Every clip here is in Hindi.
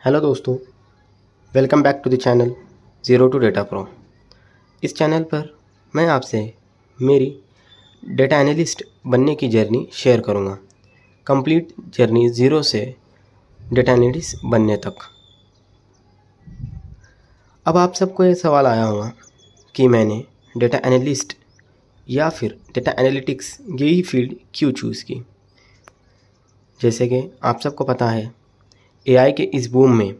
हेलो दोस्तों, welcome back to the channel zero to data pro. इस चैनल पर मैं आपसे मेरी डेटा एनालिस्ट बनने की जर्नी शेयर करूंगा। कंप्लीट जर्नी ज़ीरो से डेटा एनालिस्ट बनने तक। अब आप सबको ये सवाल आया होगा कि मैंने डेटा एनालिस्ट या फिर डेटा एनालिटिक्स यही फील्ड क्यों चूज़ की। जैसे कि आप सबको पता है, एआई के इस बूम में,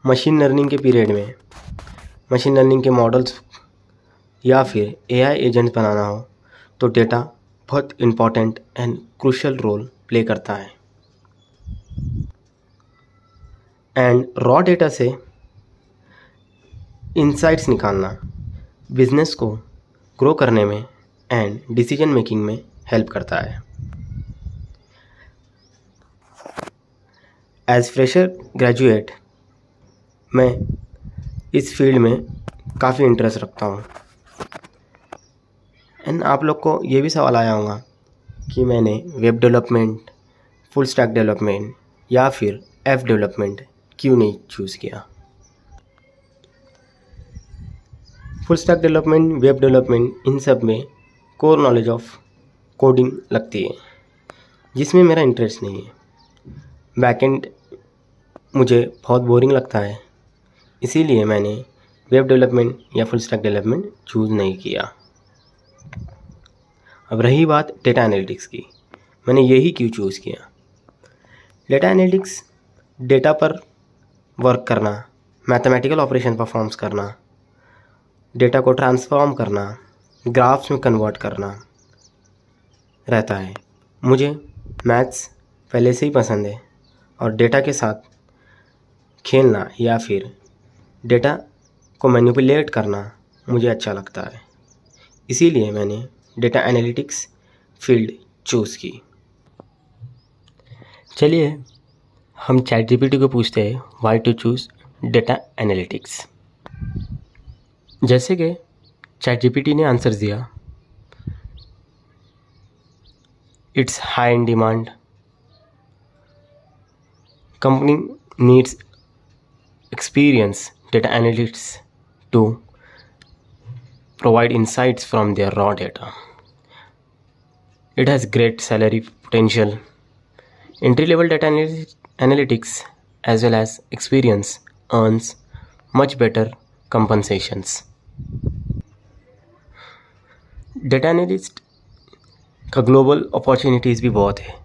मशीन लर्निंग के पीरियड में, मशीन लर्निंग के मॉडल्स या फिर एआई एजेंट्स बनाना हो तो डेटा बहुत important and crucial role play करता है। एंड रॉ डेटा से इंसाइट्स निकालना बिजनेस को ग्रो करने में एंड डिसीजन मेकिंग में हेल्प करता है। एज फ्रेशर ग्रेजुएट मैं इस फील्ड में काफ़ी इंटरेस्ट रखता हूँ। एंड आप लोग को ये भी सवाल आया होगा कि मैंने web development, full stack development या फिर ऐप डेवलपमेंट क्यों नहीं चूज़ किया। Full stack development, web development, इन सब में कोर नॉलेज ऑफ कोडिंग लगती है, जिसमें मेरा इंटरेस्ट नहीं है। बैकएंड मुझे बहुत बोरिंग लगता है, इसीलिए मैंने वेब डेवलपमेंट या फुल स्टैक डेवलपमेंट चूज़ नहीं किया। अब रही बात डेटा एनालिटिक्स की, मैंने यही क्यों चूज़ किया। डेटा एनालिटिक्स डेटा पर वर्क करना, मैथमेटिकल ऑपरेशन परफॉर्म्स करना, डेटा को ट्रांसफॉर्म करना, ग्राफ्स में कन्वर्ट करना रहता है। मुझे मैथ्स पहले से ही पसंद है और डेटा के साथ खेलना या फिर डेटा को मैनिपुलेट करना मुझे अच्छा लगता है, इसीलिए मैंने डेटा एनालिटिक्स फील्ड चूज़ की। चलिए हम ChatGPT को पूछते हैं why to choose data analytics. जैसे कि ChatGPT ने आंसर दिया, it's high in demand, company needs experienced data analysts to provide insights from their raw data. It has great salary potential. Entry-level data analytics as well as experience earns much better compensations. Data analyst का ग्लोबल अपॉर्चुनिटीज़ भी बहुत है,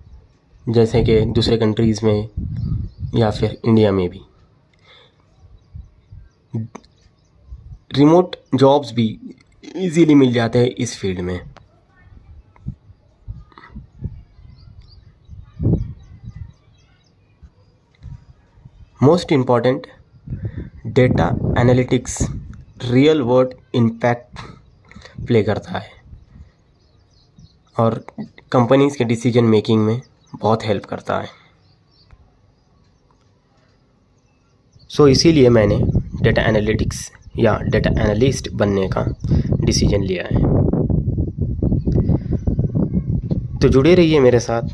जैसे कि दूसरे कंट्रीज़ में या फिर इंडिया में भी। रिमोट जॉब्स भी इजीली मिल जाते हैं इस फील्ड में। Most important, data analytics real world impact play करता है और कंपनीज के डिसीजन मेकिंग में बहुत हेल्प करता है। सो इसीलिए मैंने डेटा एनालिटिक्स या डेटा एनालिस्ट बनने का डिसीजन लिया है। तो जुड़े रहिए मेरे साथ